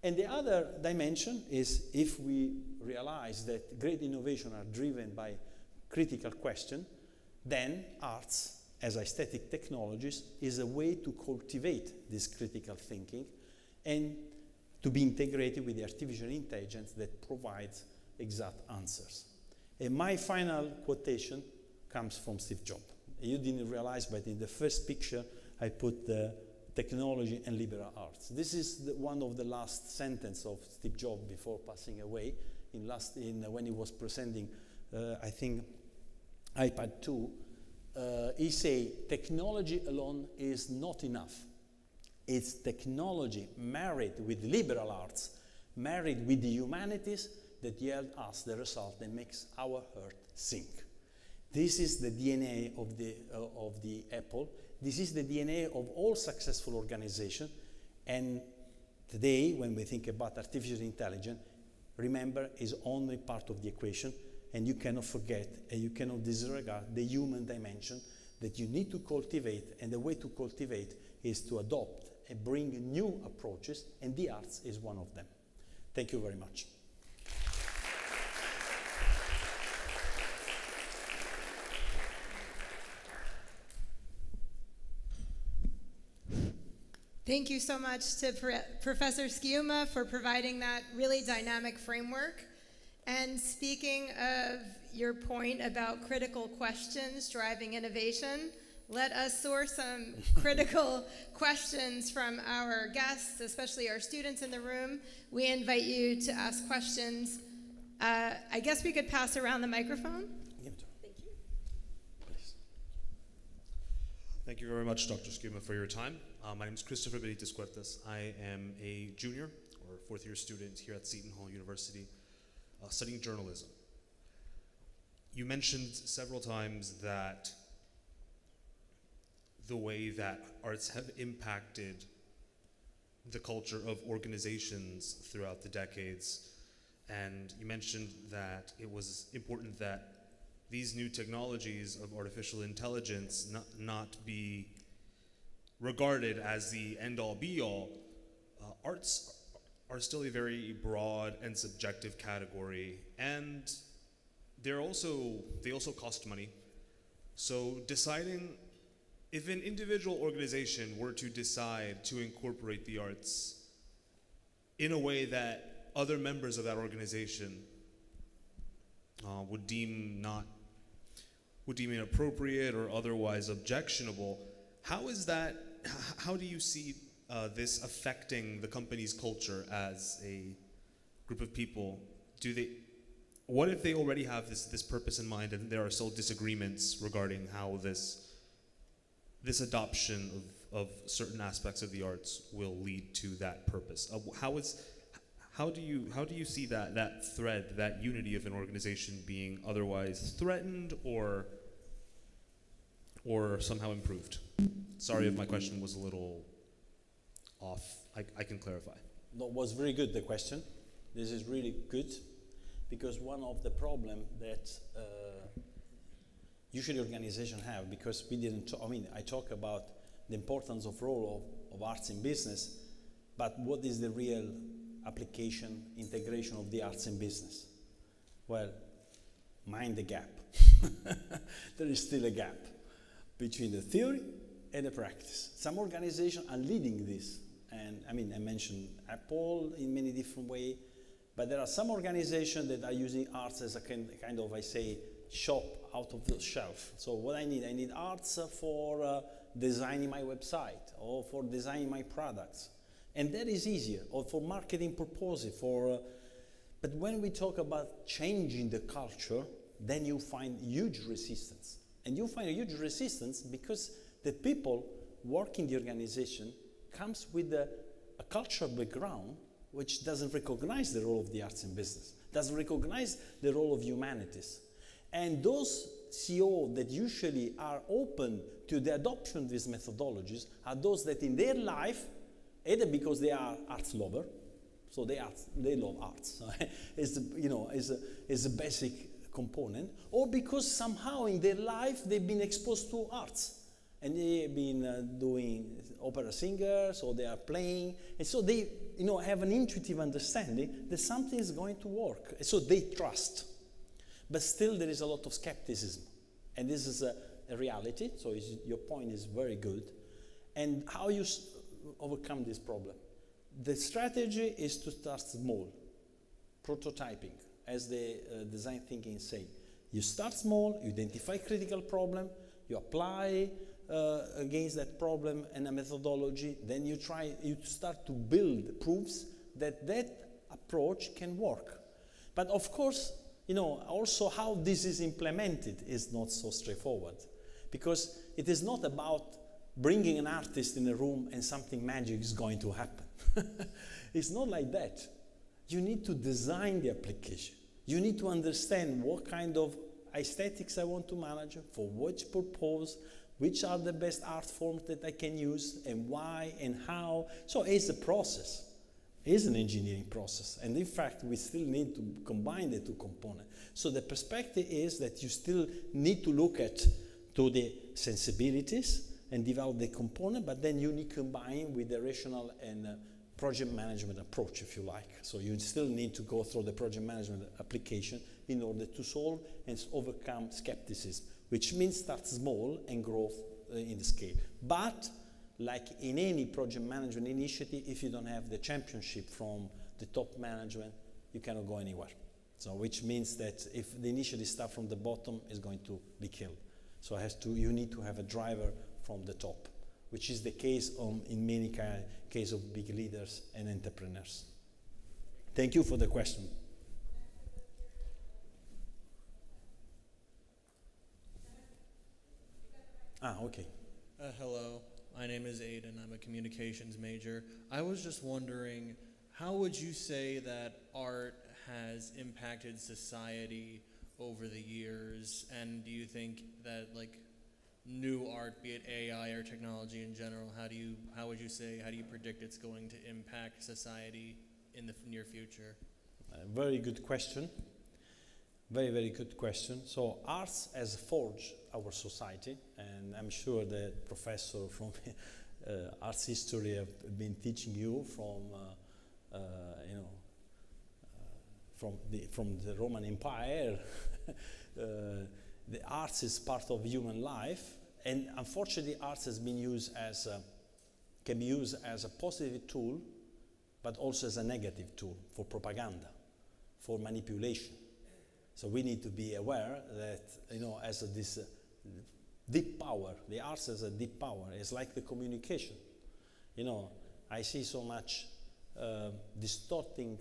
And the other dimension is if we realize that great innovation are driven by critical question, then arts as aesthetic technologies is a way to cultivate this critical thinking and to be integrated with the artificial intelligence that provides exact answers. And my final quotation comes from Steve Jobs. You didn't realize, but in the first picture I put the technology and liberal arts. This is one of the last sentences of Steve Jobs before passing away. When he was presenting, I think, iPad 2, he said, technology alone is not enough. It's technology married with liberal arts, married with the humanities that yield us the result that makes our heart sing. This is the DNA of the Apple. This is the DNA of all successful organizations. And today, when we think about artificial intelligence, remember, is only part of the equation, and you cannot forget and you cannot disregard the human dimension that you need to cultivate, and the way to cultivate is to adopt and bring new approaches, and the arts is one of them. Thank you very much. Thank you so much to Professor Schiuma for providing that really dynamic framework. And speaking of your point about critical questions driving innovation, let us source some critical questions from our guests, especially our students in the room. We invite you to ask questions. I guess we could pass around the microphone. Thank you. Thank you very much, Dr. Schiuma, for your time. My name is Christopher Benitez Cuertas. I am a junior or fourth-year student here at Seton Hall University studying journalism. You mentioned several times that the way that arts have impacted the culture of organizations throughout the decades, and you mentioned that it was important that these new technologies of artificial intelligence not be regarded as the end-all be-all. Arts are still a very broad and subjective category, and they also cost money. So deciding if an individual organization were to decide to incorporate the arts in a way that other members of that organization would deem inappropriate or otherwise objectionable, how do you see this affecting the company's culture as a group of people? What if they already have this purpose in mind and there are still disagreements regarding how this adoption of certain aspects of the arts will lead to that purpose? How do you see that thread, that unity of an organization being otherwise threatened or somehow improved? Sorry if my question was a little off. I can clarify. No, it was very good, the question. This is really good, because one of the problems that usually organizations have, because we didn't I talk about the importance of role of arts in business, but what is the real application, integration of the arts in business? Well, mind the gap. There is still a gap between the theory and the practice. Some organizations are leading this. And I mean, I mentioned Apple in many different ways, but there are some organizations that are using arts as a kind of, I say, shop out of the shelf. So what I need arts for designing my website or for designing my products. And that is easier, or for marketing purposes. But when we talk about changing the culture, then you find huge resistance. And you find a huge resistance because the people working the organization comes with a cultural background which doesn't recognize the role of the arts and business, doesn't recognize the role of humanities. And those CEO that usually are open to the adoption of these methodologies are those that in their life, either because they are arts lovers, so they love arts, is a basic component, or because somehow in their life they've been exposed to arts. And they've been doing opera singers, or they are playing, and so they have an intuitive understanding that something is going to work. And so they trust. But still there is a lot of skepticism. And this is a reality, so your point is very good. And how you overcome this problem? The strategy is to start small, prototyping, as the design thinking say. You start small, you identify critical problem, you apply against that problem and a methodology, then you start to build proofs that approach can work. But of course, also how this is implemented is not so straightforward, because it is not about bringing an artist in a room and something magic is going to happen. It's not like that. You need to design the application. You need to understand what kind of aesthetics I want to manage, for which purpose, which are the best art forms that I can use, and why and how. So it's a process. It's an engineering process. And in fact, we still need to combine the two components. So the perspective is that you still need to look to the sensibilities and develop the component, but then you need to combine with the rational and project management approach, if you like. So you still need to go through the project management application in order to solve and overcome skepticism, which means start small and grow in the scale. But like in any project management initiative, if you don't have the championship from the top management, you cannot go anywhere. So which means that if the initiative starts from the bottom, it's going to be killed. So you need to have a driver from the top, which is the case in many cases of big leaders and entrepreneurs. Thank you for the question. Okay. Hello, my name is Aiden. I'm a communications major. I was just wondering, how would you say that art has impacted society over the years? And do you think that new art, be it AI or technology in general, how do you predict it's going to impact society in the near future? Very good question. Very, very good question. So arts has forged our society, and I'm sure the professor from arts history have been teaching you from the Roman Empire. The arts is part of human life, and unfortunately, arts has been can be used as a positive tool, but also as a negative tool for propaganda, for manipulation. So we need to be aware that, as this deep power, the arts has a deep power. It's like the communication. I see so much distorting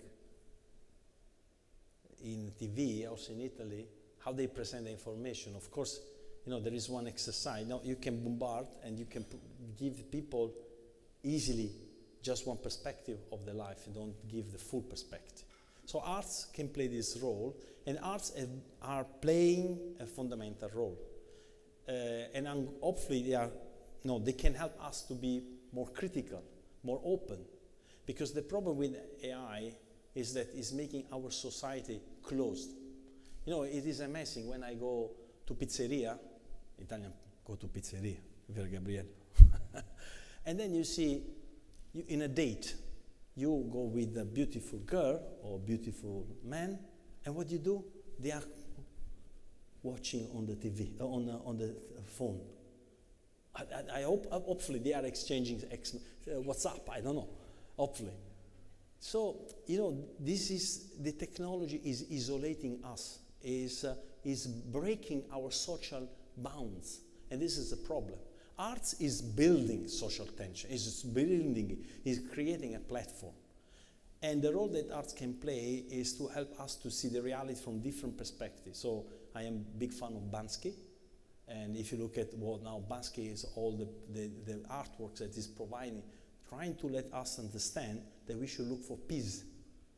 in TV, also in Italy, how they present the information. Of course, there is one exercise. Now you can bombard and you can give people easily just one perspective of their life. You don't give the full perspective. So arts can play this role, and arts are playing a fundamental role. And hopefully they can help us to be more critical, more open. Because the problem with AI is that it's making our society closed. It is amazing when I go to pizzeria, Italian go to pizzeria, Vero Gabriele. And then you see, in a date, you go with a beautiful girl or beautiful man, and what do? they are watching on the TV, on the phone. I hope, hopefully they are exchanging WhatsApp, I don't know, hopefully. So, this is, the technology is isolating us, is breaking our social bounds, and this is a problem. Arts is building social tension, is creating a platform. And the role that arts can play is to help us to see the reality from different perspectives. So I am a big fan of Bansky. And if you look at what now Bansky is, all the artworks that he's providing, trying to let us understand that we should look for peace,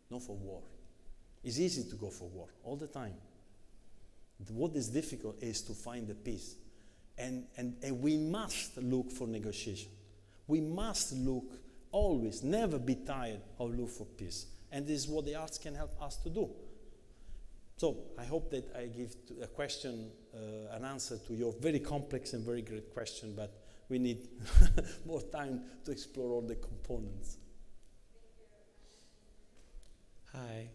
not for war. It's easy to go for war all the time. What is difficult is to find the peace. And we must look for negotiation. We must look always, never be tired of look for peace. And this is what the arts can help us to do. So I hope that I give a question, an answer to your very complex and very great question, but we need more time to explore all the components. Hi.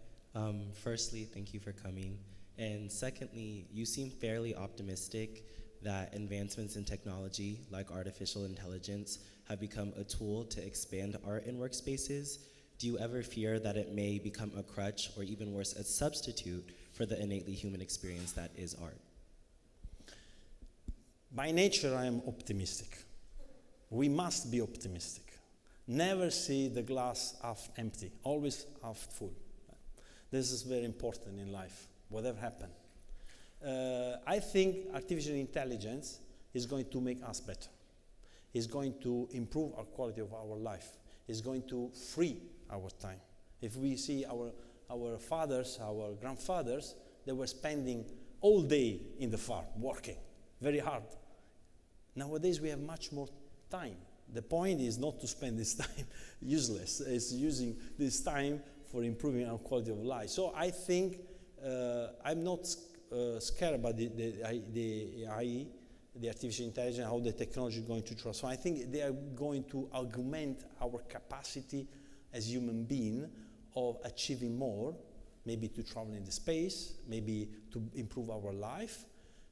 Firstly, thank you for coming. And secondly, you seem fairly optimistic that advancements in technology, like artificial intelligence, have become a tool to expand art in workspaces. Do you ever fear that it may become a crutch, or even worse, a substitute for the innately human experience that is art? By nature, I am optimistic. We must be optimistic. Never see the glass half empty, always half full. This is very important in life, whatever happens. I think artificial intelligence is going to make us better. It's going to improve our quality of our life. It's going to free our time. If we see our fathers, our grandfathers, they were spending all day in the farm, working very hard. Nowadays we have much more time. The point is not to spend this time useless. It's using this time for improving our quality of life. So I think I'm not scared about the AI, the artificial intelligence, how the technology is going to transform. I think they are going to augment our capacity as human beings of achieving more, maybe to travel in the space, maybe to improve our life.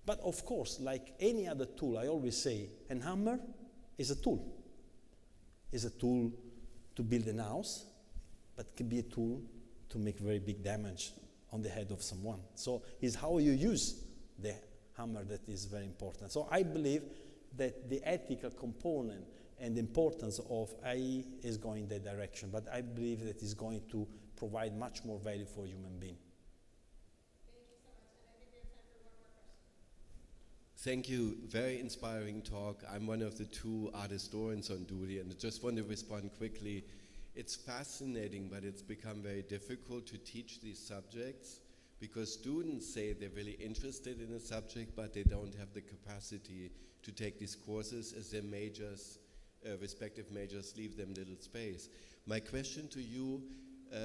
But of course, like any other tool, I always say, a hammer is a tool. It's a tool to build a house, but it can be a tool to make very big damage on the head of someone. So it's how you use the hammer that is very important. So I believe that the ethical component and the importance of AI is going that direction, but I believe that it's going to provide much more value for human beings. Thank you. Very inspiring talk. I'm one of the 2 art historians on duty, and I just want to respond quickly. It's fascinating, but it's become very difficult to teach these subjects because students say they're really interested in a subject, but they don't have the capacity to take these courses as their majors, respective majors leave them little space. My question to you,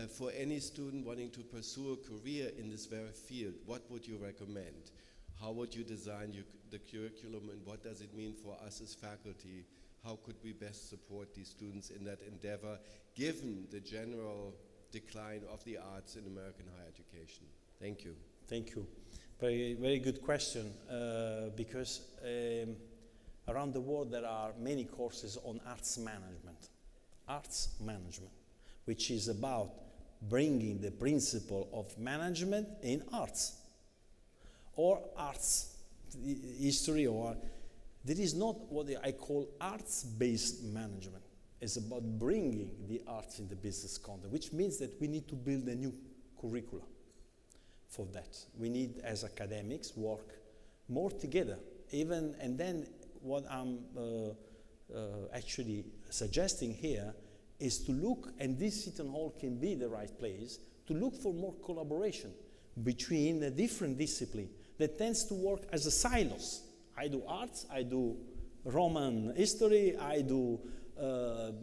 for any student wanting to pursue a career in this very field, what would you recommend? How would you design the curriculum, and what does it mean for us as faculty? How could we best support these students in that endeavor, given the general decline of the arts in American higher education? Thank you. Thank you. Very, very good question, because around the world there are many courses on arts management. Arts management, which is about bringing the principle of management in arts, or arts history, or there is not what I call arts-based management. It's about bringing the arts in the business context, which means that we need to build a new curricula for that. We need, as academics, work more together. And then what I'm actually suggesting here is to look, and this Seton Hall can be the right place, to look for more collaboration between the different disciplines that tends to work as a silos. I do arts, I do Roman history, I do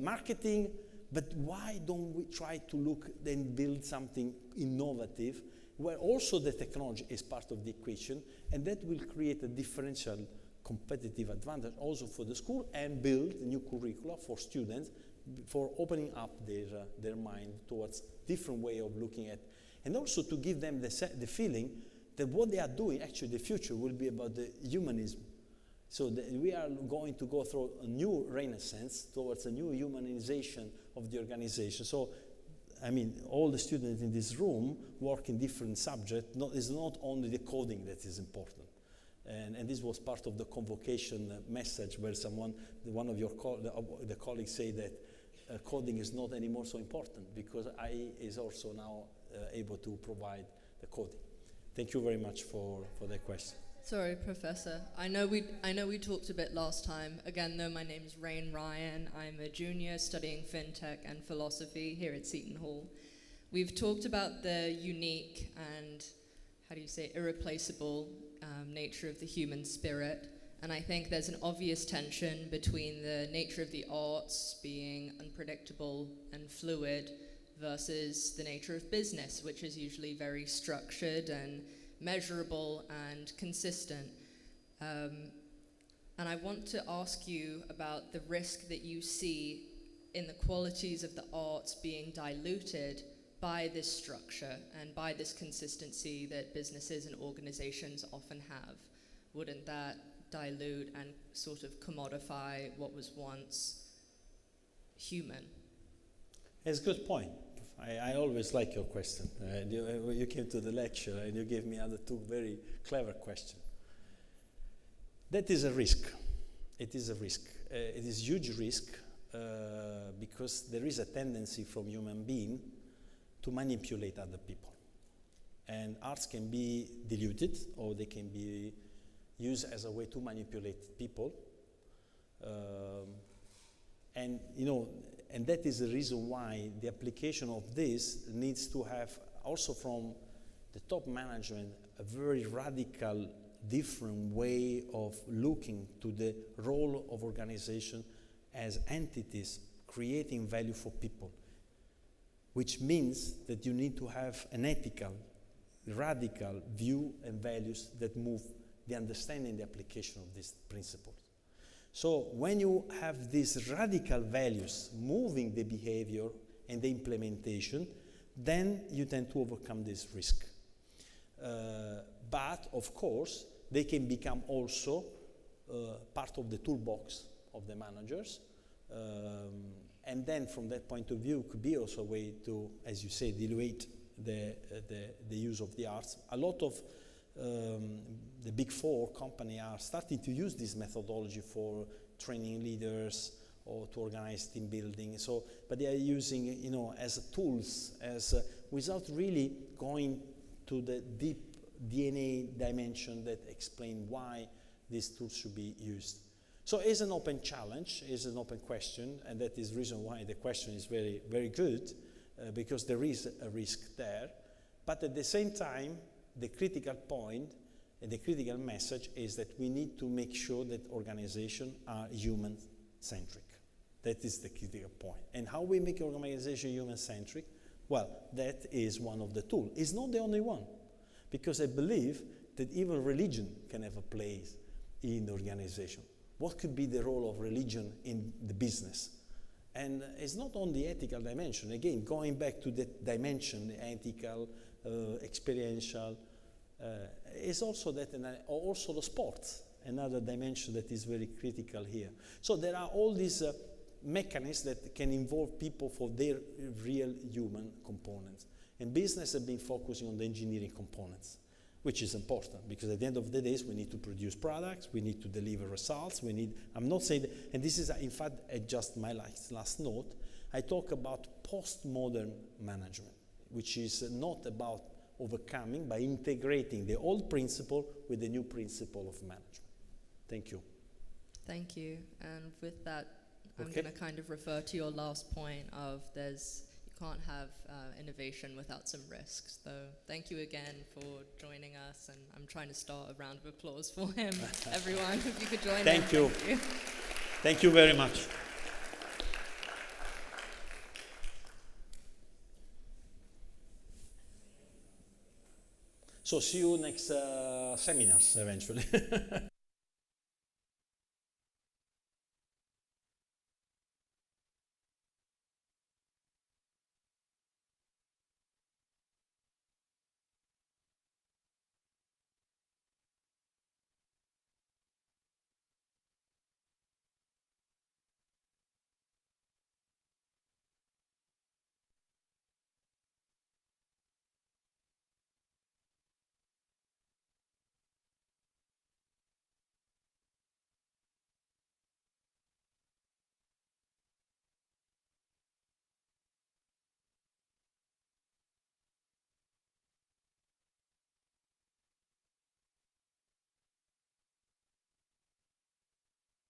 marketing, but why don't we try to look and build something innovative where also the technology is part of the equation, and that will create a differential competitive advantage also for the school and build new curricula for students for opening up their mind towards different way of looking at, and also to give them the feeling that what they are doing, actually the future will be about the humanism. So we are going to go through a new renaissance towards a new humanization of the organization. So, I mean, all the students in this room work in different subjects. It's not only the coding that is important. And this was part of the convocation message where one of your the colleagues say that coding is not anymore so important because AI is also now able to provide the coding. Thank you very much for that question. Sorry, Professor. I know we talked a bit last time. Again, though, my name is Rain Ryan. I'm a junior studying FinTech and philosophy here at Seton Hall. We've talked about the unique and, irreplaceable nature of the human spirit. And I think there's an obvious tension between the nature of the arts being unpredictable and fluid versus the nature of business, which is usually very structured and measurable and consistent. And I want to ask you about the risk that you see in the qualities of the arts being diluted by this structure and by this consistency that businesses and organizations often have. Wouldn't that dilute and sort of commodify what was once human? It's a good point. I always like your question. You came to the lecture and you gave me other two very clever questions. That is a risk. It is a risk. It is a huge risk because there is a tendency from human beings to manipulate other people. And arts can be diluted or they can be used as a way to manipulate people. And that is the reason why the application of this needs to have also from the top management a very radical, different way of looking to the role of organization as entities creating value for people, which means that you need to have an ethical, radical view and values that move the understanding, the application of these principles. So when you have these radical values moving the behavior and the implementation, then you tend to overcome this risk. But of course, they can become also part of the toolbox of the managers. And then from that point of view, could be also a way to, as you say, dilute the use of the arts. A lot of the big four companies are starting to use this methodology for training leaders or to organize team building. So, but they are using, as tools, without really going to the deep DNA dimension that explain why these tools should be used. So it's an open challenge, it's an open question, and that is the reason why the question is very, very good, because there is a risk there. But at the same time, the critical point and the critical message is that we need to make sure that organizations are human-centric. That is the critical point. And how we make organization human-centric? Well, that is one of the tools. It's not the only one, because I believe that even religion can have a place in the organization. What could be the role of religion in the business? And it's not only the ethical dimension. Again, going back to that dimension, the ethical, experiential, is also that, also the sports, another dimension that is very critical here. So there are all these mechanisms that can involve people for their real human components. And business has been focusing on the engineering components, which is important because at the end of the day, we need to produce products, we need to deliver results, I'm not saying that, and this is in fact just my last note, I talk about postmodern management, which is not about overcoming, by integrating the old principle with the new principle of management. Thank you. Thank you. And with that, I'm Okay. going to kind of refer to your last point of you can't have innovation without some risks. So thank you again for joining us, and I'm trying to start a round of applause for him. Everyone, if you could join Thank him. you. Thank you. Thank you very much. So see you next seminars eventually.